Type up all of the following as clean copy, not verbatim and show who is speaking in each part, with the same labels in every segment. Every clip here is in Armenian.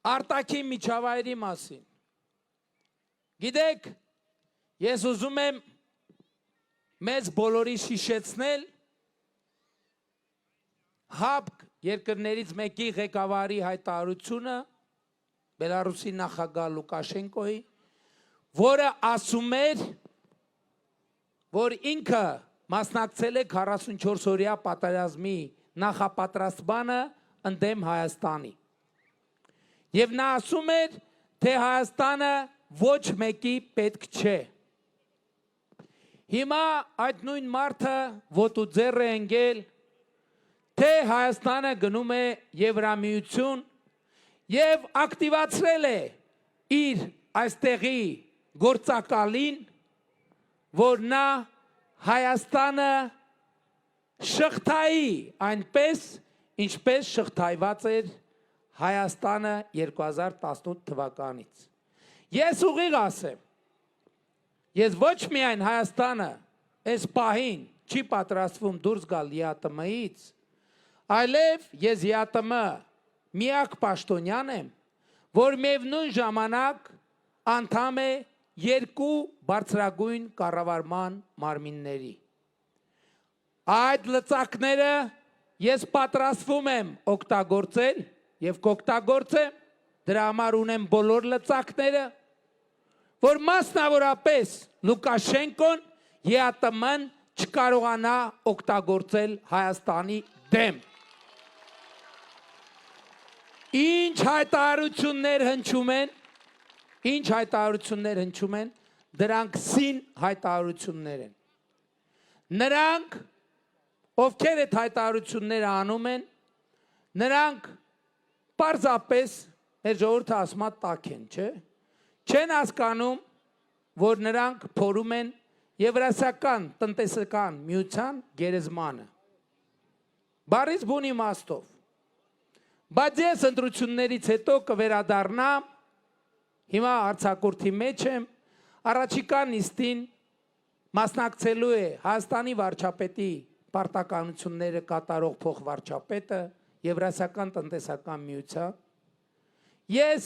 Speaker 1: արտաքին միջավայրի մասին։ Գիտեք, ես ուզում եմ մեզ բոլորի շիշեցնել հապկ երկրներից մեկի ղեկավարի հայտարարությունը Բելարուսի նախագահ Լուկաշենկոյի, որը ասում էր, որ ինքը մասնակցել է 44-օրյա պատերազմի նախապատրաստմանը ընդդեմ Հայաստանի։ Եվ նա ասում էր, թե Հայաստանը ոչ մեկի պետք չէ։ Հիմա այդ նույն մարդը ոտուձեռ է ընկել, թե Հայաստանը գնում է Եվրամիություն եւ ակտիվացրել է իր այստեղի գործակալին, որ նա Հայաստանը շղթայի այնպես, ինչպես շղթայված էր Հայաստանը 2018 թվականից։ Ես ուղիղ ասեմ, ես ոչ միայն Հայաստանը այս պահին չի պատրաստվում դուրս գալ ԵԱՏՄ-ից, այլև ես ԵԱՏՄ միակ պաշտոնյան եմ, որ միևնույն ժամանակ անդամ է երկու բարձրագույն կառավարման մարմինների։ Այդ լծակները ես պատրաստվում եմ օգտագործել եւ կօգտագործեմ, դրա համար ունեմ բոլոր լծակները, որ մասնավորապես Լուկաշենկոն ԵԱՏՄ-ն չկարողանա օգտագործել Հայաստանի դեմ։ Ինչ հայտարարություններ հնչում են, դրանք սին հայտարարություններ են։ Նրանք, ովքեր այդ հայտարարությունները անում են, նրանք պարզապես մեր ժողովուրդը ասում է տաք են, չէ՞։ Չեն հասկանում, որ նրանք փորում են Եվրասիական տնտեսական միության գերեզմանը։ Բարից բուն իմաստով։ Բայց ես ընտրություններից հետո կվերադառնամ, հիմա արձակուրդի մեջ եմ, առաջիկա նիստին մասնակցելու է Հայաստանի վարչապետի պարտականությունները կատարող փոխվարչապետը Եվրասիական տնտեսական միության։ Ես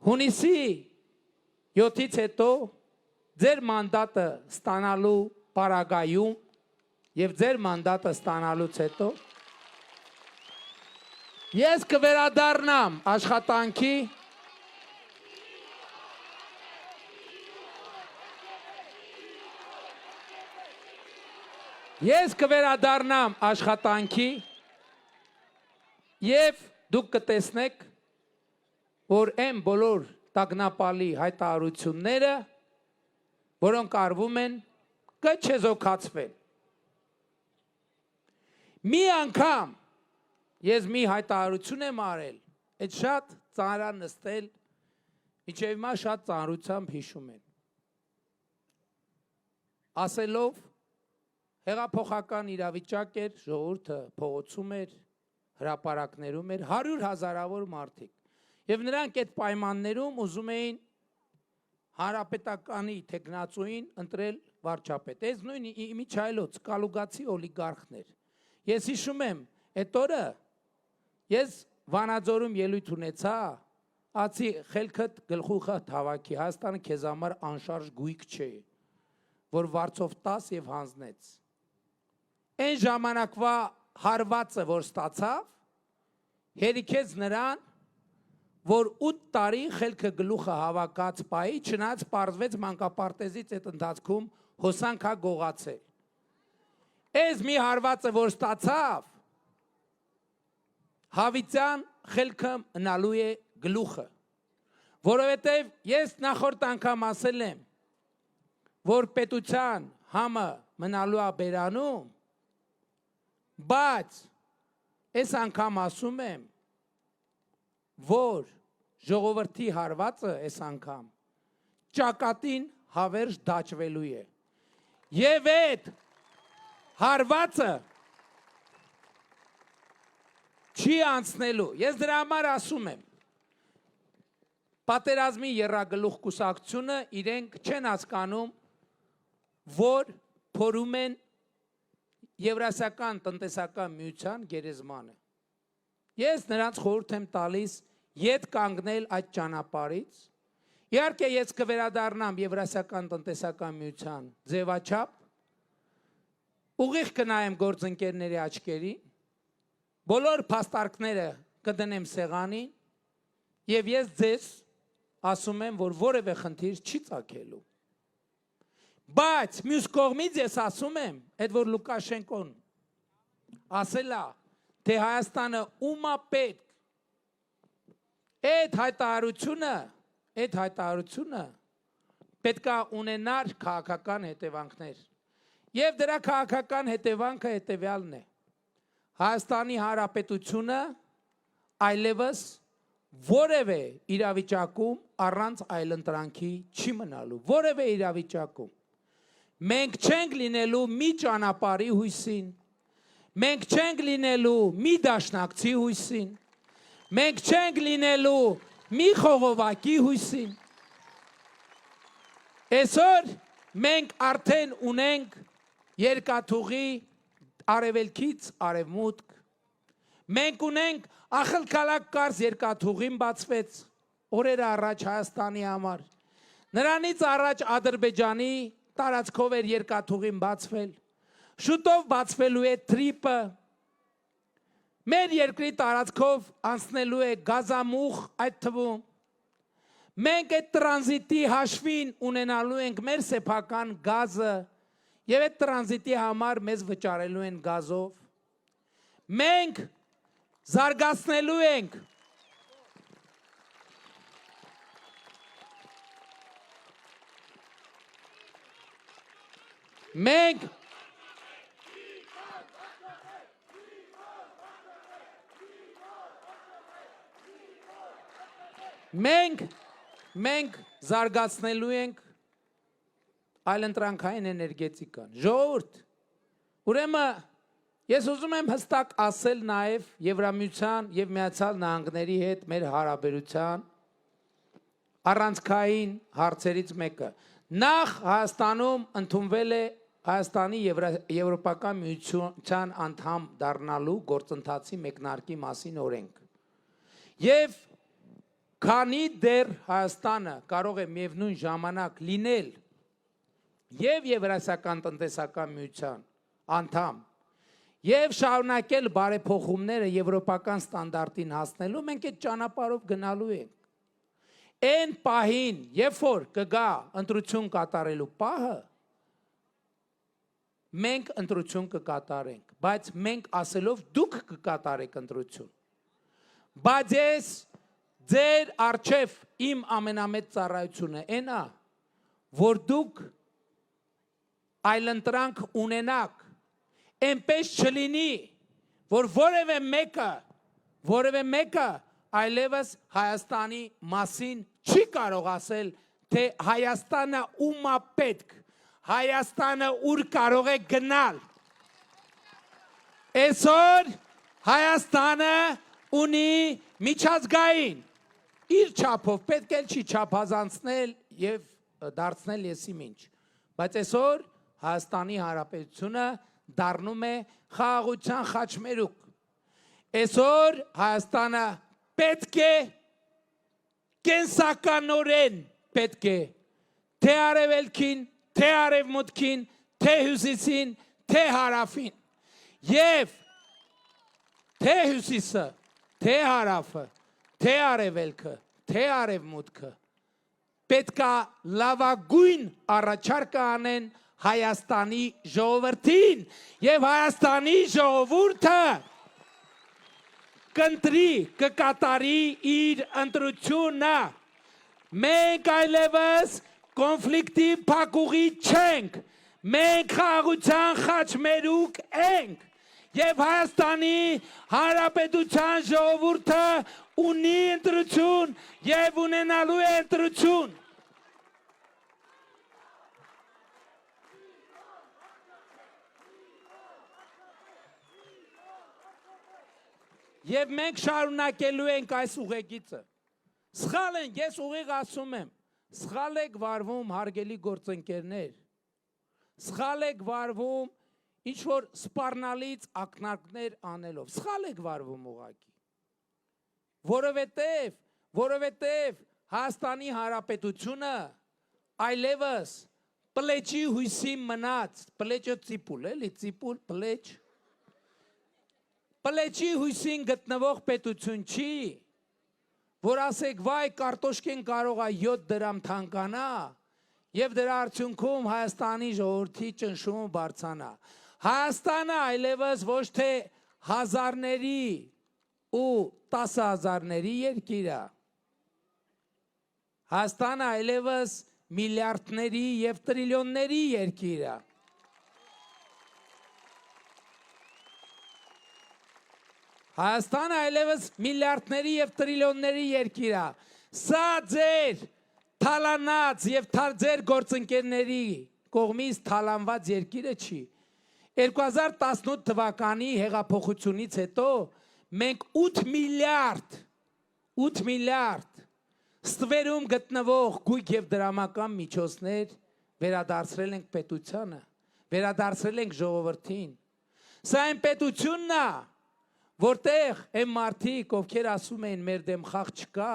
Speaker 1: հունիսի 7-ից հետո ձեր մանդատը ստանալու պարագայում եւ ձեր մանդատը ստանալուց հետո ես կվերադառնամ աշխատանքի եւ դուք կտեսնեք, որ այն բոլոր տագնապալի հայտարարությունները, որոնք արվում են, կչեզոքացվեն։ Մի անգամ ես մի հայտարարություն եմ արել, այդ շատ ծանրան նստել, մինչև հիմա շատ ծանրությամբ հիշում են։ Ասելով, հեղափոխական իրավիճակ էր, ժողովուրդը փողոցում էր, հրապարակներում էր 100 հազարավոր մարդիկ։ Եվ նրանք այդ պայմաններում ուզում էին հանրապետականի թեկնածուին ընտրել վարչապետ։ Այս նույն Միչայլոց կալուգացի օլիգարխներ։ Ես հիշում եմ, այդ օրը ես Վանաձորում ելույթ ունեցա, ացի խելքդ գլխուխը հավաքի, Հայաստանը քեզ համար անշարժ գույք չէ, որ վարձով տաս եւ հանձնեց։ Այն ժամանակվա հարվածը, որ ստացավ, հերիքեց նրան, որ 8 տարի խելքը գլուխը հավաքած պայի, չնայած պարզվեց մանկապարտեզից այդ ընթացքում հոսանքա գողացել։ Այս մի հարվածը, որ ստացավ, հավիտյան խելքը մնալու է գլուխը, որովհետև ես նախորդ անգամ ասել եմ, որ պետության համը մնալու է բերանում, բայց այս անգամ ասում եմ, որ ժողովրդի հարվածը այս անգամ ճակատին հավերժ դաջվելու է։ Եվ այդ հարվածը չի անցնելու։ Ես դրա համար ասում եմ, պատերազմի եռագլուխ կուսակցությունը իրենք չեն հասկանում, որ փորում են Եվրասիական տնտեսական միության գերեզմանը։ Ես նրանց խորհուրդ եմ տալիս ետ կանգնել այդ ճանապարհից։ Իհարկե ես կվերադառնամ Եվրասիական տնտեսական միության ձևաչափ, ուղիղ կնայեմ գործընկերների աչքերին, բոլոր փաստարկները կդնեմ սեղանին եւ ես ձեզ ասում եմ, որ որևէ խնդիր չի ծագելու։ Բայց մյուս կողմից ես ասում եմ, այդ որ Լուկաշենկոն ասել է, թե Հայաստանը ումա պետք, այդ հայտարարությունը պետք է ունենար քաղաքական հետևանքներ։ Եվ դրա քաղաքական հետևանքը հետևյալն է. Հայաստանի Հանրապետությունը այլևս որևէ իրավիճակում առանց այլընտրանքի չի մնալու, որևէ իրավիճակում։ Մենք չենք լինելու մի ճանապարհի հույսին, մենք չենք լինելու մի դաշնակցի հույսին, մենք չենք լինելու մի խողովակի հույսին։ Այսօր մենք արդեն ունենք երկաթուղի արևելքից արևմուտք, մենք ունենք ախալքալակ կարս երկաթուղին բացվեց օրեր առաջ Հայաստանի համար, նրանից առաջ Ադրբեջանի տարածքով էր երկաթուղին բացվել, շուտով բացվելու է Թրիպը, մեր երկրի տարածքով անցնելու է գազամուղ այդ թվում, մենք այդ տրանզիտի հաշվին ունենալու ենք մեր սեփական գազը եւ այդ տրանզիտի համար մեզ վճարելու են գազով, մենք զարգացնելու ենք մենք զարգացնելու ենք այլընտրանքային էներգետիկան։ Ժողովուրդ, ուրեմն ես ուզում եմ հստակ ասել նաև Եվրամիության եւ Միացյալ Նահանգների հետ մեր հարաբերության առանցքային հարցերից մեկը։ Նախ Հայաստանում ընդունվել է Հայաստանի Եվրոպական միության անդամ դառնալու գործընթացի մեկնարկի մասին օրենք։ Եվ քանի դեռ Հայաստանը կարող է միևնույն ժամանակ լինել եւ Եվրասիական տնտեսական միության անդամ եւ շարունակել բարեփոխումները եվրոպական ստանդարտին հասնելու, մենք այդ ճանապարհով գնալու ենք։ Այն պահին, երբ որ կգա ընտրություն կատարելու պահը, մենք ընտրություն կկատարենք, բայց մենք ասելով դուք կկատարեք ընտրություն։ Բայց ես ձեր առջև իմ ամենամեծ ծառայությունը այն է, որ դուք այլընտրանք ունենաք, այնպես չլինի, որ որևէ մեկը այլևս Հայաստանի մասին չի կարող ասել, թե Հայաստանը ումա պետք, Հայաստանը ուր կարող է գնալ։ Այսօր Հայաստանը ունի միջազգային իր չափով, պետք է չի չափազանցնել եւ դարձնել եսիմինչ, բայց այսօր Հայաստանի Հանրապետությունը դառնում է խաղաղության խաչմերուկ։ Այսօր Հայաստանը պետք է կենսականորեն պետք է թե արևելքին, թե արևմուտքին, թե հյուսիսին, թե հարավին եւ թե հյուսիսը, թե հարավը, թե արևելքը, թե արևմուտքը պետքա լավագույն առաջարկը անեն Հայաստանի ժողովրդին եւ Հայաստանի ժողովուրդը կընտրի, կկատարի իր ընտրությունը։ Մենք այլևս կոնֆլիկտի փակուղի չենք, մենք խաղաղության խաչմերուկ ենք եւ Հայաստանի Հանրապետության ժողովուրդը ունի ընտրություն եւ ունենալու է ընտրություն։ Եվ մենք շարունակելու ենք այս ուղեգիծը։ Սխալ ենք, ես ուղիղ ասում եմ, սխալ եք վարվում հարգելի գործընկերներ, սխալ եք վարվում ինչ-որ սպառնալից ակնարկներ անելով, սխալ եք վարվում ուղղակի, որովհետև որովհետև Հայաստանի Հանրապետությունը այլևս պլեջի հույսի մնաց, պլեջը ծիպուլ, էլի, ծիպուլ, պլեջ, պլեջի հույսին գտնվող պետություն չի, որ ասեք, վայ, կարտոշկեն կարող է 7 դրամ թանկանա, և դրա արդյունքում Հայաստանի ժողովրդի ճնշումը բարձրանա։ Հայաստանը այլևս ոչ թե հազարների ու 10,000-ների երկիր է, Հայաստանը այլևս միլիարդների և տրիլիոնների երկիր է։ Հայաստանը այլևս միլիարդների և տրիլիոնների երկիր է։ Սա ձեր թալանած և ձեր գործընկերների կողմից թալանված երկիրը չի։ 2018 թվականի հեղափոխությունից հետո մենք 8 միլիարդ ստվերում գտնվող գույք և դրամական միջոցներ վերադարձրել ենք պետությանը, վերադարձրել ենք ժողովրդին։ Սա այն պետությունն է, որտեղ այն մարդիկ, ովքեր ասում էին մեր դեմ խաղ չկա,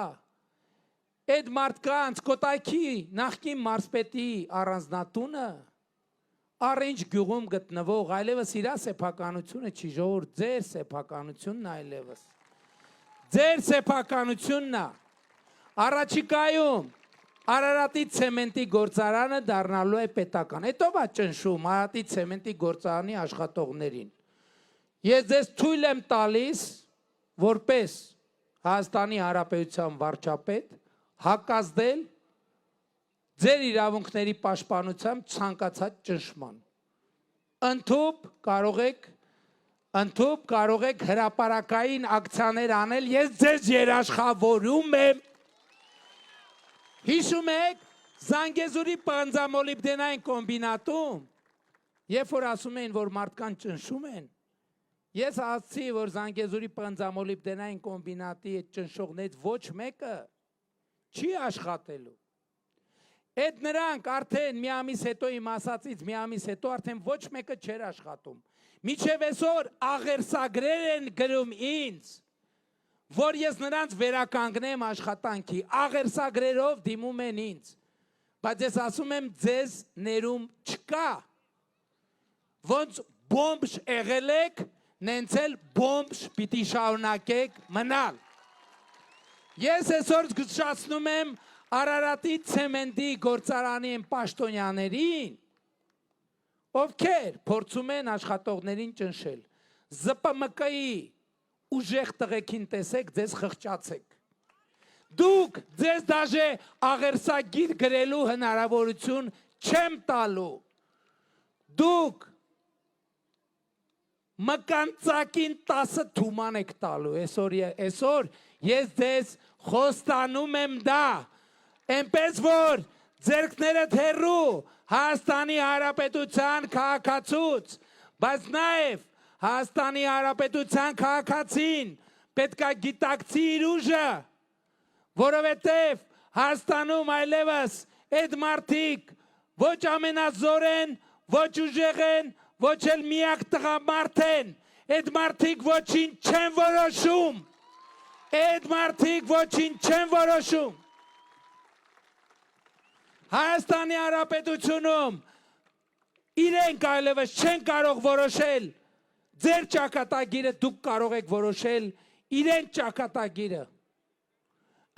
Speaker 1: այդ մարդկանց Կոտայքի նախկին մարզպետի առանձնատունը Առինջ գյուղում գտնվող այլևս իր սեփականությունը չի, ժողովուրդ, ձեր սեփականությունն այլևս, ձեր սեփականությունն է, առաջիկայում Արարատի ցեմենտի գործարանը դառնալու է պետական, հետո բա ճնշում Արարատի ցեմենտի գործարանի աշխատողներին։ Ես ձեզ թույլ եմ տալիս, որպես Հայաստանի Հանրապետության վարչապետ, հակազդել ձեր իրավունքների պաշտպանությամբ ցանկացած ճնշման։ Ընդհուպ կարող եք հրապարակային ակցիաներ անել, ես ձեզ երաշխավորում եմ։ Հիշում եք Զանգեզուրի պղնձամոլիբդենային կոմբինատում, երբ որ ասում էին, որ մարդկանց ճնշում են, ես ասացի, որ Զանգեզուրի պղնձամոլիբդենային կոմբինատի այդ ճնշողներից ոչ մեկը չի աշխատելու։ Այդ նրանք արդեն մի ամիս հետո իմ ասածից մի ամիս հետո արդեն ոչ մեկը չէր աշխատում։ Մինչև այսօր աղերսագրեր են գրում ինձ, որ ես նրանց վերականգնեմ աշխատանքի, աղերսագրերով դիմում են ինձ, բայց ես ասում եմ ձեզ ներում չկա, ոնց բոմբ եղել եք, նենց էլ բոմբ պիտի շարունակեք մնալ։ Ես այսօր զգուշացնում եմ Արարատի ցեմենտի գործարանի պաշտոնյաներին, ովքեր փորձում են աշխատողներին ճնշել։ ԶՊՄԿ-ի ուժեղ տղեկին տեսեք, ձեզ խղճացեք։ Դուք ձեզ դաժե աղերսագիր գրելու հնարավորություն չեմ տալու։ Դուք մկանցակին 10 թուման եք տալու, այսօր ես ձեզ խոստանում եմ դա, այնպես որ ձեռքներդ հեռու Հայաստանի Հանրապետության քաղաքացուց, բայց նաև Հայաստանի Հանրապետության քաղաքացին պետք է գիտակցի իր ուժը, որովհետև Հայաստանում այլևս այդ մարդիկ ոչ ամենազոր են, ոչ ուժեղ են, ոչ էլ միակ տղամարդ են, այդ մարդիկ ոչինչ չեն որոշում, այդ մարդիկ ոչինչ չեն որոշում։ Հայաստանի Հանրապետությունում իրենք այլևս չեն կարող որոշել ձեր ճակատագիրը, դուք կարող եք որոշել իրենց ճակատագիրը։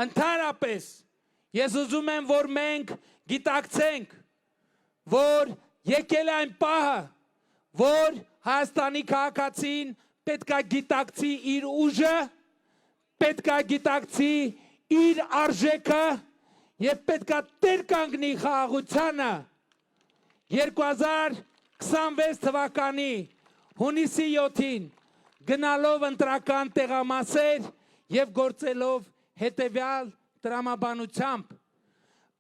Speaker 1: Ընդհանրապես ես ուզում եմ, որ մենք գիտակցենք, որ եկել է այն պահը, որ Հայաստանի քաղաքացին պետք է գիտակցի իր ուժը, պետք է գիտակցի իր արժեքը և պետք է տեր կանգնի խաղաղությանը 2026 թվականի հունիսի 7-ին գնալով ընտրական տեղամասեր և գործելով հետևյալ տրամաբանությամբ։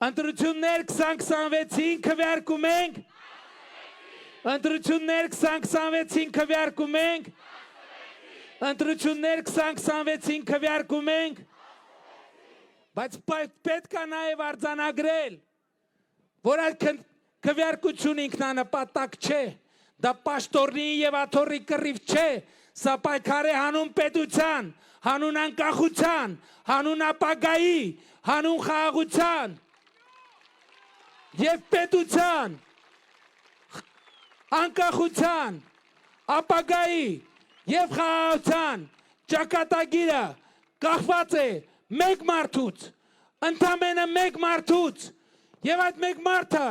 Speaker 1: Ընտրություններ 2026-ին քվեարկում ենք, ընտրություններ 2026-ին քվեարկում ենք, ընտրություններ 2026-ին քվեարկում ենք, բայց պետք է նաև արձանագրել, որ այդ քվեարկությունը ինքնանպատակ չէ, դա պաշտոնի և աթոռի կռիվ չէ, սա պայքար է հանում պետության, հանուն անկախության, հանուն ապագայի, հանուն խաղաղության եւ պետության, անկախության, ապագայի եւ խաղաղության ճակատագիրը կախված է մեկ մարդուց, ընդամենը մեկ մարդուց, եւ այդ մեկ մարդը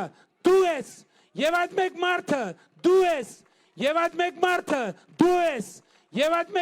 Speaker 1: դու ես, եւ այդ մեկ մարդը դու ես, եւ այդ մեկ մարդը դու ես, եւ այդ